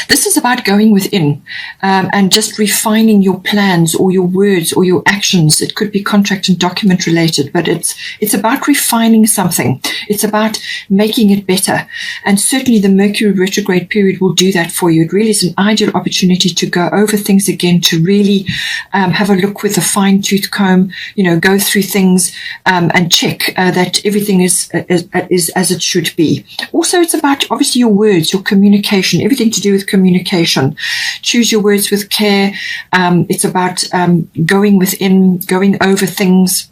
This is about going within and just refining your plans or your words or your actions. It could be contract and document related, but it's about refining something. It's about making it better. And certainly the Mercury retrograde period will do that for you. It really is an ideal opportunity to go over things again, to really have a look with a fine-tooth comb, go through things and check that everything is as it should be. Also, it's about obviously your words, your communication, everything to do with communication. Choose your words with care. It's about going within, going over things,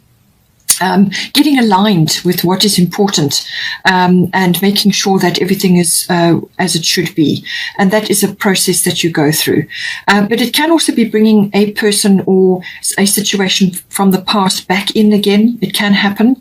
getting aligned with what is important, and making sure that everything is as it should be. And that is a process that you go through. But it can also be bringing a person or a situation from the past back in again. It can happen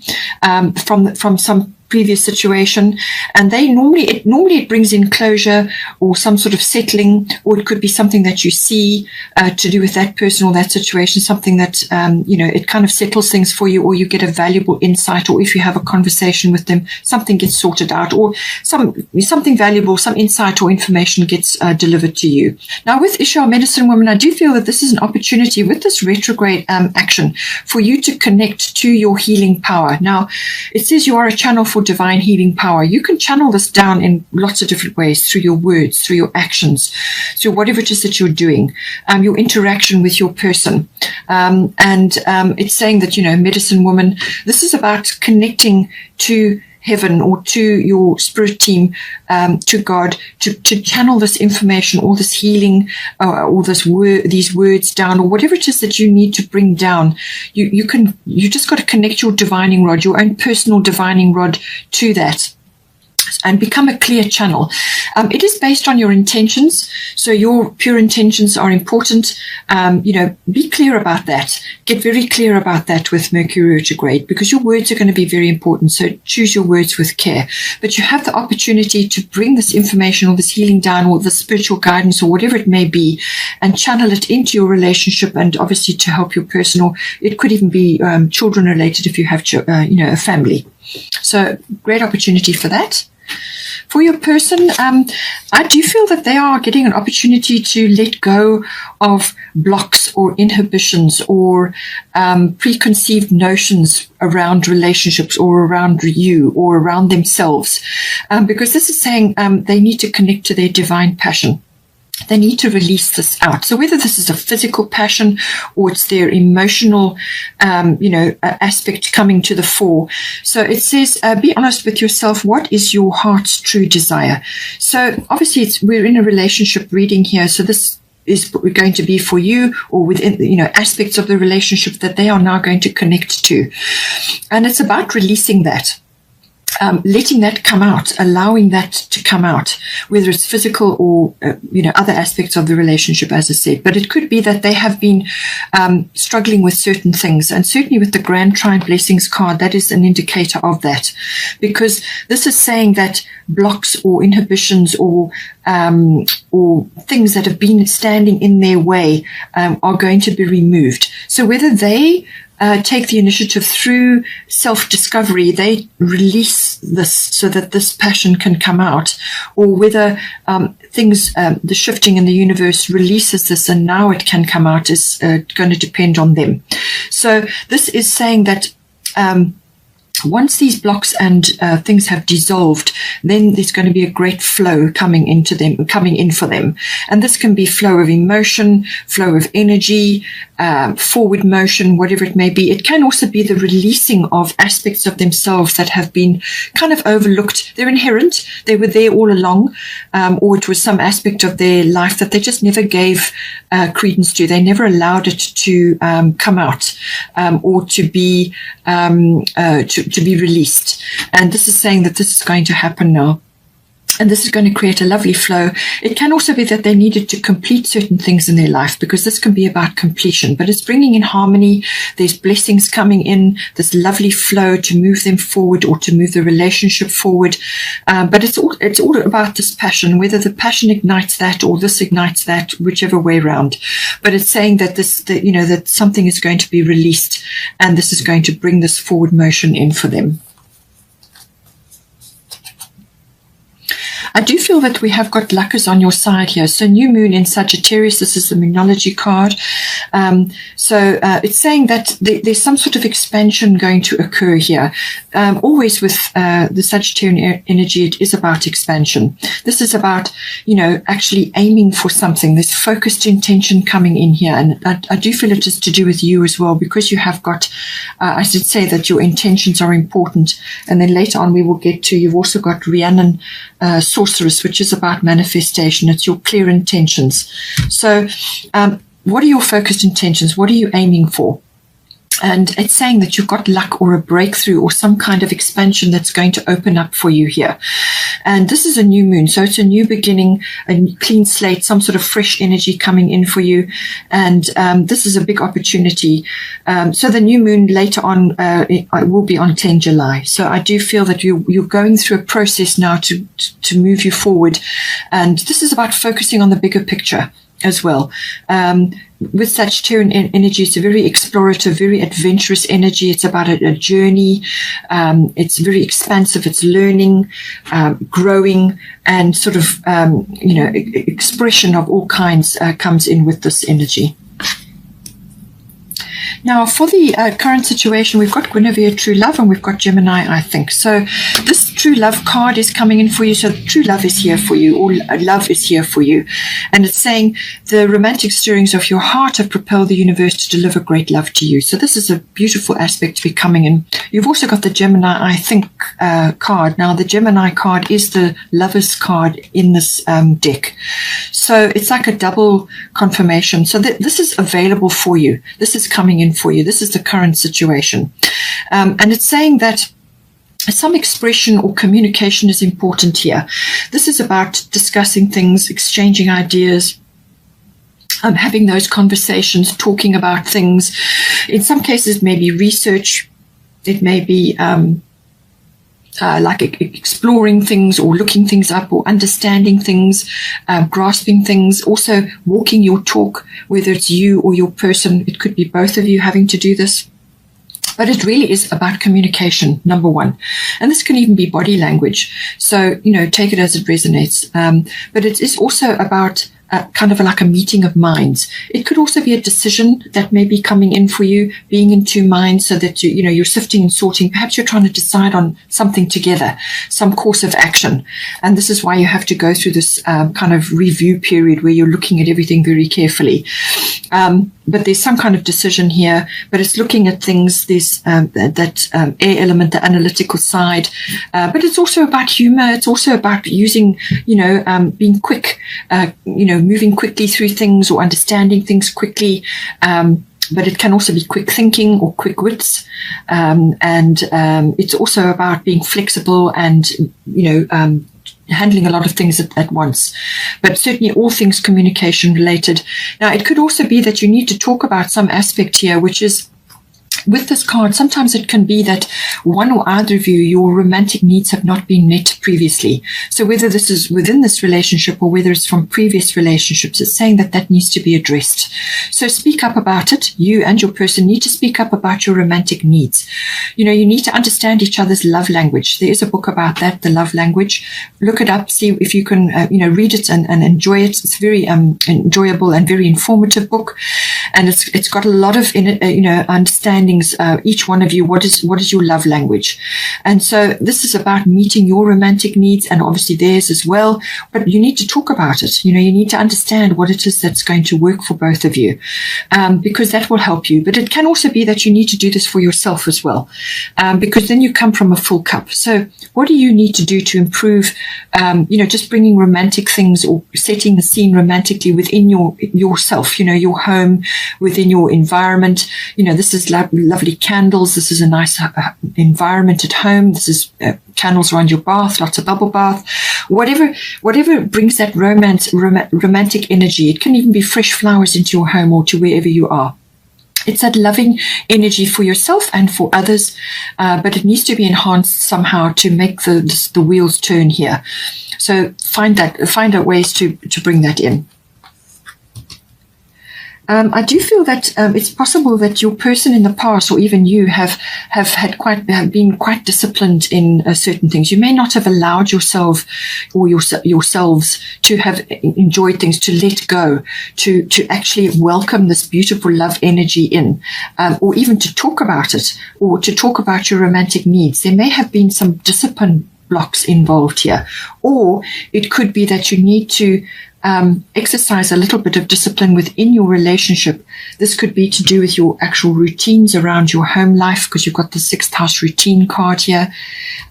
from some previous situation, and it brings in closure or some sort of settling, or it could be something that you see to do with that person or that situation, something that it kind of settles things for you, or you get a valuable insight, or if you have a conversation with them, something gets sorted out, or something valuable, some insight or information gets delivered to you. Now, with Ishtar Medicine Woman, I do feel that this is an opportunity with this retrograde action for you to connect to your healing power. Now, it says you are a channel for divine healing power. You can channel this down in lots of different ways, through your words, through your actions, through whatever it is that you're doing, your interaction with your person. It's saying that, Medicine Woman, this is about connecting to heaven or to your spirit team, to God, to channel this information, all this healing, all these words down, or whatever it is that you need to bring down. You just got to connect your divining rod, your own personal divining rod, to that, and become a clear channel. It is based on your intentions. So your pure intentions are important. Be clear about that. Get very clear about that with Mercury retrograde, because your words are going to be very important. So choose your words with care. But you have the opportunity to bring this information or this healing down, or the spiritual guidance, or whatever it may be, and channel it into your relationship, and obviously to help your personal. It could even be children related if you have a family. So great opportunity for that. For your person, I do feel that they are getting an opportunity to let go of blocks or inhibitions or preconceived notions around relationships, or around you, or around themselves, because this is saying they need to connect to their divine passion. They need to release this out. So whether this is a physical passion or it's their emotional, aspect coming to the fore. So it says, be honest with yourself. What is your heart's true desire? So obviously we're in a relationship reading here. So this is going to be for you, or within, aspects of the relationship that they are now going to connect to. And it's about releasing that. Letting that come out, allowing that to come out, whether it's physical or, other aspects of the relationship, as I said. But it could be that they have been struggling with certain things. And certainly with the Grand Trine Blessings card, that is an indicator of that. Because this is saying that blocks or inhibitions or things that have been standing in their way are going to be removed. So whether they take the initiative through self-discovery, they release this so that this passion can come out, or whether the shifting in the universe releases this and now it can come out, is going to depend on them. So this is saying that once these blocks and things have dissolved, then there's going to be a great flow coming in for them. And this can be flow of emotion, flow of energy, forward motion, whatever it may be. It can also be the releasing of aspects of themselves that have been kind of overlooked. They're inherent. They were there all along, or it was some aspect of their life that they just never gave credence to. They never allowed it to come out, or to be released. And this is saying that this is going to happen now. And this is going to create a lovely flow. It can also be that they needed to complete certain things in their life, because this can be about completion, but it's bringing in harmony. There's blessings coming in, this lovely flow to move them forward, or to move the relationship forward. But it's all about this passion, whether the passion ignites that or this ignites that, whichever way around. But it's saying that that something is going to be released, and this is going to bring this forward motion in for them. I do feel that we have got luck is on your side here. So new moon in Sagittarius, this is the Moonology card. It's saying that there's some sort of expansion going to occur here. Always with the Sagittarian energy, it is about expansion. This is about, actually aiming for something. There's focused intention coming in here. And I do feel it is to do with you as well, because you have got, I should say that your intentions are important. And then later on we will get to, you've also got Rhiannon Sorceress, which is about manifestation. It's your clear intentions. So what are your focused intentions? What are you aiming for? And it's saying that you've got luck or a breakthrough or some kind of expansion that's going to open up for you here. And this is a new moon. So it's a new beginning, a clean slate, some sort of fresh energy coming in for you. And this is a big opportunity. So the new moon later on it will be on 10 July. So I do feel that you're going through a process now to move you forward. And this is about focusing on the bigger picture as well. With Sagittarian energy, it's a very explorative, very adventurous energy. It's about a journey. It's very expansive. It's learning, growing, and sort of, expression of all kinds comes in with this energy. Now, for the current situation, we've got Guinevere, True Love, and we've got Gemini, I think. So this True Love card is coming in for you. So True Love is here for you, or love is here for you. And it's saying the romantic stirrings of your heart have propelled the universe to deliver great love to you. So this is a beautiful aspect to be coming in. You've also got the Gemini, I think, card. Now, the Gemini card is the Lover's card in this deck. So it's like a double confirmation. So this is available for you. This is coming in for you. This is the current situation. And it's saying that some expression or communication is important here. This is about discussing things, exchanging ideas, having those conversations, talking about things. In some cases, maybe research. It may be like exploring things or looking things up or understanding things, grasping things, also walking your talk, whether it's you or your person. It could be both of you having to do this. But it really is about communication, number one. And this can even be body language. So, take it as it resonates. But it is also about kind of like a meeting of minds. It could also be a decision that may be coming in for you, being in two minds, so that you're sifting and sorting. Perhaps you're trying to decide on something together, some course of action. And this is why you have to go through this kind of review period where you're looking at everything very carefully. But there's some kind of decision here, but it's looking at things, there's that air element, the analytical side, but it's also about humor. It's also about using, being quick, moving quickly through things or understanding things quickly. But it can also be quick thinking or quick wits. And it's also about being flexible and, handling a lot of things at once, but certainly all things communication related. Now, it could also be that you need to talk about some aspect here, which is with this card, sometimes it can be that one or either of you, your romantic needs have not been met previously. So whether this is within this relationship or whether it's from previous relationships, it's saying that needs to be addressed. So speak up about it. You and your person need to speak up about your romantic needs. You need to understand each other's love language. There is a book about that, the love language. Look it up, see if you can, read it and enjoy it. It's very enjoyable and very informative book. And it's got a lot of, understanding. Each one of you, what is your love language? And so this is about meeting your romantic needs and obviously theirs as well, but you need to talk about it. You need to understand what it is that's going to work for both of you, because that will help you. But it can also be that you need to do this for yourself as well, because then you come from a full cup. So what do you need to do to improve, just bringing romantic things or setting the scene romantically within yourself, your home, within your environment. This is lovely candles. This is a nice environment at home. This is candles around your bath, lots of bubble bath, whatever brings that romantic energy. It can even be fresh flowers into your home or to wherever you are. It's that loving energy for yourself and for others, but it needs to be enhanced somehow to make the wheels turn here. So find out ways to bring that in. I do feel that it's possible that your person in the past, or even you, have been quite disciplined in certain things. You may not have allowed yourself or yourselves to have enjoyed things, to let go, to actually welcome this beautiful love energy in, or even to talk about it, or to talk about your romantic needs. There may have been some discipline blocks involved here, or it could be that you need to exercise a little bit of discipline within your relationship. This could be to do with your actual routines around your home life, because you've got the 6th house routine card here.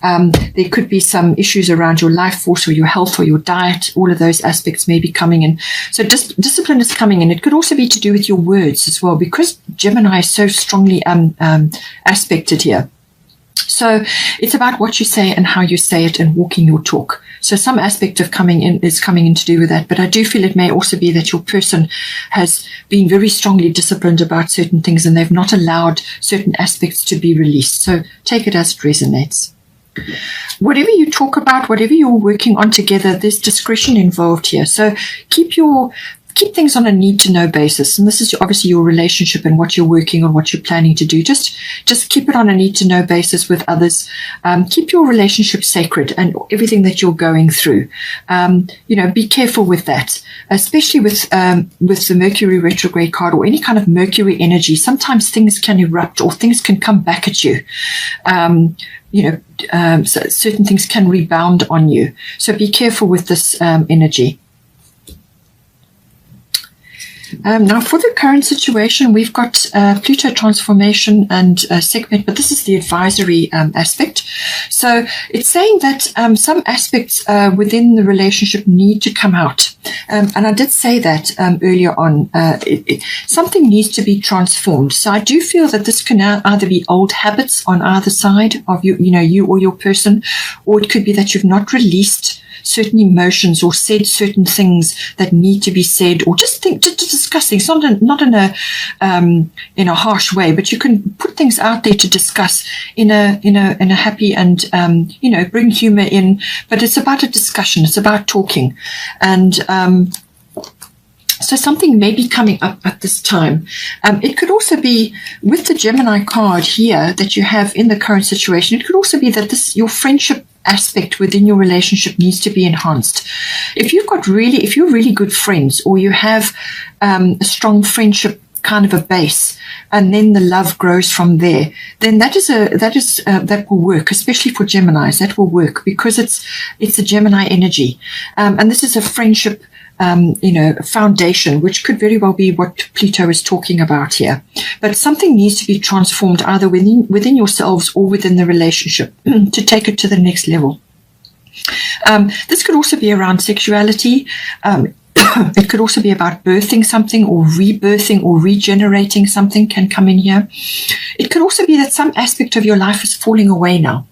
There could be some issues around your life force or your health or your diet. All of those aspects may be coming in. So discipline is coming in. It could also be to do with your words as well, because Gemini is so strongly aspected here. So it's about what you say and how you say it and walking your talk. So some aspect of coming in to do with that. But I do feel it may also be that your person has been very strongly disciplined about certain things and they've not allowed certain aspects to be released. So take it as it resonates. Whatever you talk about, whatever you're working on together, there's discretion involved here. So keep things on a need-to-know basis. And this is obviously your relationship and what you're working on, what you're planning to do. Just keep it on a need-to-know basis with others. Keep your relationship sacred and everything that you're going through. Be careful with that, especially with the Mercury retrograde card or any kind of Mercury energy. Sometimes things can erupt or things can come back at you. So certain things can rebound on you. So be careful with this energy. Now, for the current situation, we've got Pluto transformation and segment, but this is the advisory aspect. So it's saying that some aspects within the relationship need to come out. And I did say that earlier on. Something needs to be transformed. So I do feel that this can now either be old habits on either side of you or your person, or it could be that you've not released certain emotions or said certain things that need to be said, or just discuss things, not in a harsh way, but you can put things out there to discuss in a happy and bring humor in. But it's about a discussion. It's about talking, and so something may be coming up at this time. It could also be with the Gemini card here that you have in the current situation. It could also be that your friendship aspect within your relationship needs to be enhanced. If you're really good friends, or you have a strong friendship kind of a base, and then the love grows from there, then that will work, especially for Geminis. That will work because it's a Gemini energy, and this is a friendship foundation, which could very well be what Pluto is talking about here. But something needs to be transformed either within yourselves or within the relationship to take it to the next level. This could also be around sexuality. It could also be about birthing something, or rebirthing or regenerating something can come in here. It could also be that some aspect of your life is falling away now.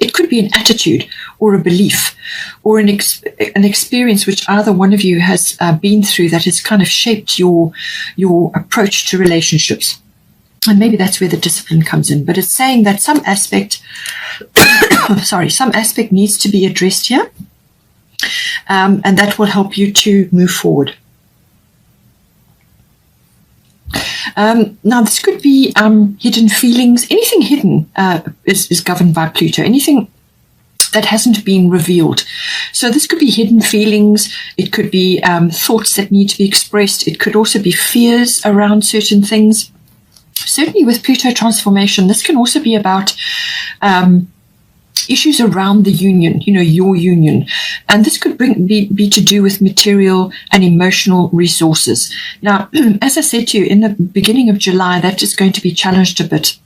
It could be an attitude or a belief or an experience which either one of you has been through that has kind of shaped your approach to relationships. And maybe that's where the discipline comes in. But it's saying that some aspect needs to be addressed here. And that will help you to move forward. Now, this could be hidden feelings. Anything hidden is governed by Pluto. Anything that hasn't been revealed. So this could be hidden feelings. It could be thoughts that need to be expressed. It could also be fears around certain things. Certainly with Pluto transformation, this can also be about issues around the union, your union. And this could be to do with material and emotional resources. Now, as I said to you, in the beginning of July, that is going to be challenged a bit.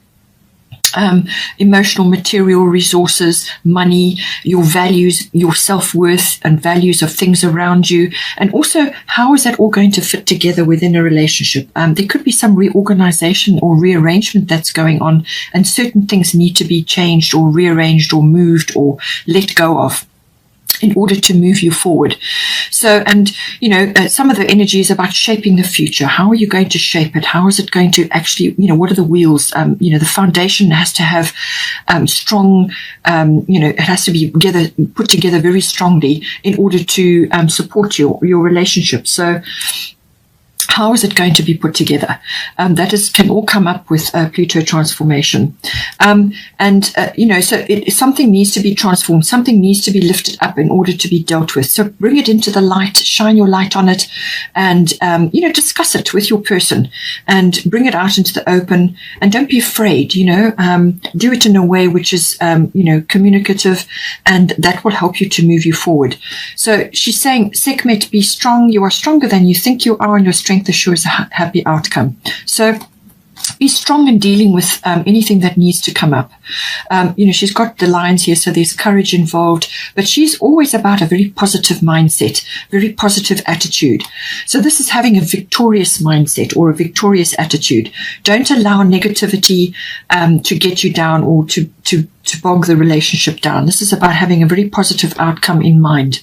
Emotional, material resources, money, your values, your self-worth and values of things around you. And also, how is that all going to fit together within a relationship? There could be some reorganization or rearrangement that's going on, and certain things need to be changed or rearranged or moved or let go of in order to move you forward. So, and, some of the energy is about shaping the future. How are you going to shape it? How is it going to actually, what are the wheels? The foundation has to have strong, it has to be put together very strongly in order to support your relationship. So How is it going to be put together? Can all come up with Pluto transformation. So something needs to be transformed. Something needs to be lifted up in order to be dealt with. So bring it into the light, shine your light on it, and, discuss it with your person and bring it out into the open. And don't be afraid, do it in a way which is, communicative, and that will help you to move you forward. So she's saying, Sekhmet, be strong. You are stronger than you think you are, and your strength assures a happy outcome. So be strong in dealing with anything that needs to come up. She's got the lines here, so there's courage involved, but she's always about a very positive mindset, very positive attitude. So this is having a victorious mindset or a victorious attitude. Don't allow negativity to get you down or to bog the relationship down. This is about having a very positive outcome in mind.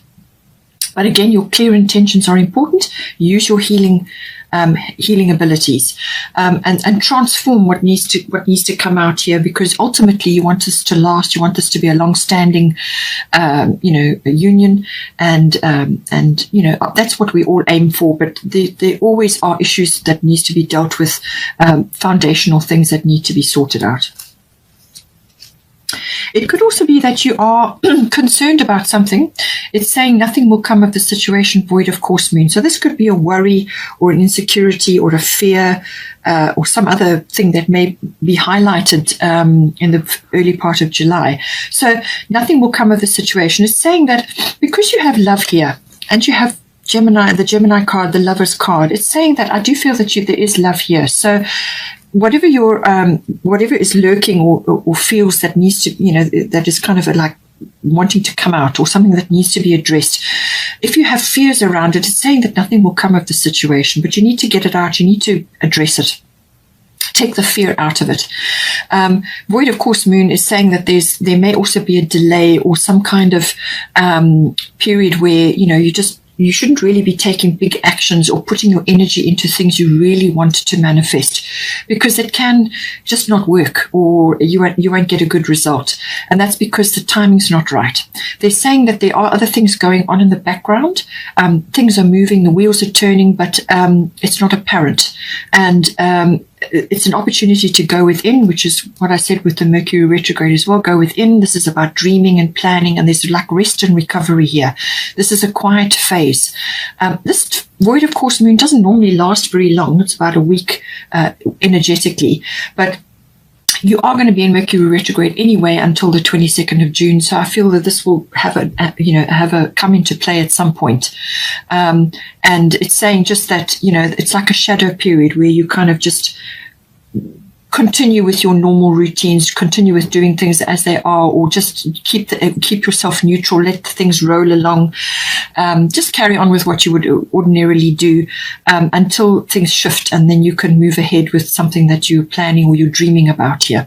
But again, your clear intentions are important. Use your healing abilities, and transform what needs to come out here, because ultimately you want this to last. You want this to be a long-standing, a union, and that's what we all aim for. But there always are issues that needs to be dealt with, foundational things that need to be sorted out. It could also be that you are concerned about something. It's saying nothing will come of the situation void of course moon. So this could be a worry or an insecurity or a fear or some other thing that may be highlighted in the early part of July. So nothing will come of the situation. It's saying that because you have love here and you have Gemini, the Gemini card, the Lover's card, it's saying that I do feel that there is love here. So whatever is lurking or feels that needs to, that is kind of like wanting to come out, or something that needs to be addressed. If you have fears around it, it's saying that nothing will come of the situation, but you need to get it out. You need to address it. Take the fear out of it. Void of course moon is saying that there may also be a delay or some kind of period where, you shouldn't really be taking big actions or putting your energy into things you really want to manifest, because it can just not work, or you won't get a good result. And that's because the timing's not right. They're saying that there are other things going on in the background. Things are moving, the wheels are turning, but it's not apparent. And it's an opportunity to go within, which is what I said with the Mercury retrograde as well. Go within. This is about dreaming and planning, and there's like rest and recovery here. This is a quiet phase. This void of course moon doesn't normally last very long. It's about a week energetically, but you are going to be in Mercury retrograde anyway until the 22nd of June. So I feel that this will have a come into play at some point. And it's saying just that, it's like a shadow period where you kind of just continue with your normal routines, continue with doing things as they are, or just keep yourself neutral, let things roll along. Just carry on with what you would ordinarily do until things shift, and then you can move ahead with something that you're planning or you're dreaming about here.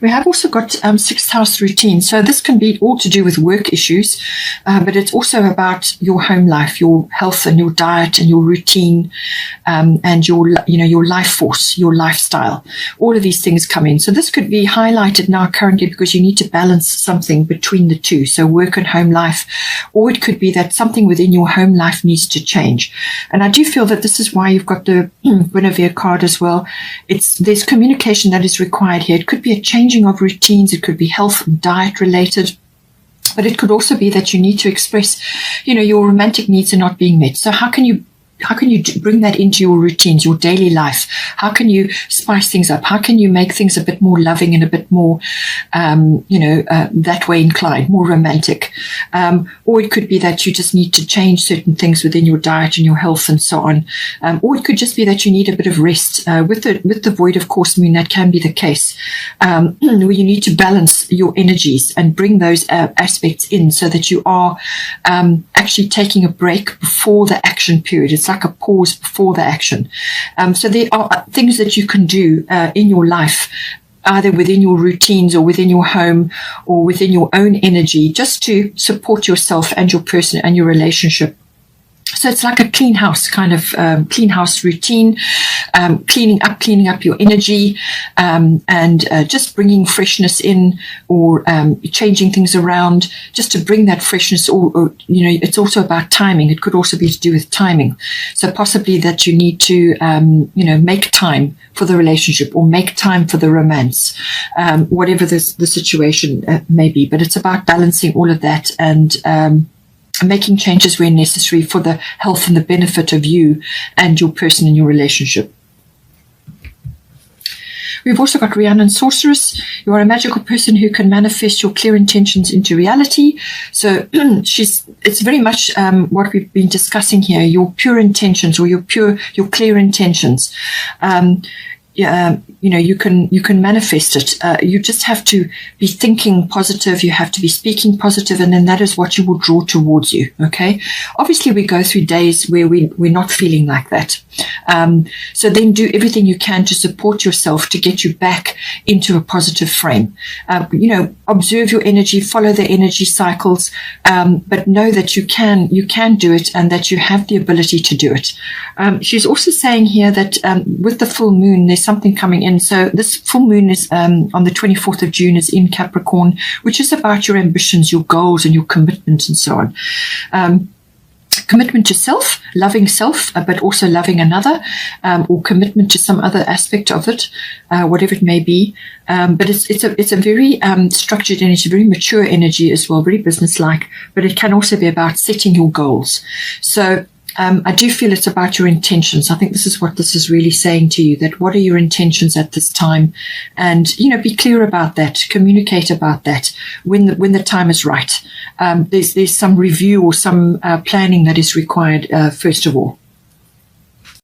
We have also got sixth house routine. So this can be all to do with work issues, but it's also about your home life, your health and your diet and your routine, and your life force, your lifestyle. All of these things come in. So this could be highlighted now currently because you need to balance something between the two. So work and home life, or it could be that something within your home life needs to change. And I do feel that this is why you've got the Guinevere card as well. There's communication that is required here. It could be a changing of routines. It could be health and diet related. But it could also be that you need to express, your romantic needs are not being met. So how can you bring that into your routines, your daily life? How can you spice things up? How can you make things a bit more loving and a bit more, that way inclined, more romantic? Or it could be that you just need to change certain things within your diet and your health and so on. Or it could just be that you need a bit of rest. With the void of course moon, that can be the case, where you need to balance your energies and bring those aspects in so that you are actually taking a break before the action period. It's like a pause before the action. So there are things that you can do in your life, either within your routines or within your home or within your own energy, just to support yourself and your person and your relationship So it's like a clean house kind of clean house routine, cleaning up your energy, and just bringing freshness in, or changing things around just to bring that freshness. Or it's also about timing. It could also be to do with timing. So possibly that you need to make time for the relationship or make time for the romance, whatever the situation may be. But it's about balancing all of that and making changes where necessary for the health and the benefit of you and your person in your relationship. We've also got Rhiannon Sorceress. You are a magical person who can manifest your clear intentions into reality. So it's very much what we've been discussing here, your pure intentions, or your clear intentions. You can manifest it. You just have to be thinking positive. You have to be speaking positive, and then that is what you will draw towards you. Okay. Obviously, we go through days where we're not feeling like that. So then do everything you can to support yourself to get you back into a positive frame. Observe your energy, follow the energy cycles, but know that you can do it, and that you have the ability to do it. She's also saying here that with the full moon, there's something coming in. So this full moon is on the 24th of June, is in Capricorn, which is about your ambitions, your goals, and your commitment, and so on. Commitment to self, loving self, but also loving another, or commitment to some other aspect of it, whatever it may be. But it's a very structured energy, very mature energy as well, very businesslike. But it can also be about setting your goals. So I do feel it's about your intentions. I think this is what this is really saying to you, that what are your intentions at this time? And, be clear about that, communicate about that when the time is right. There's some review or some planning that is required, first of all.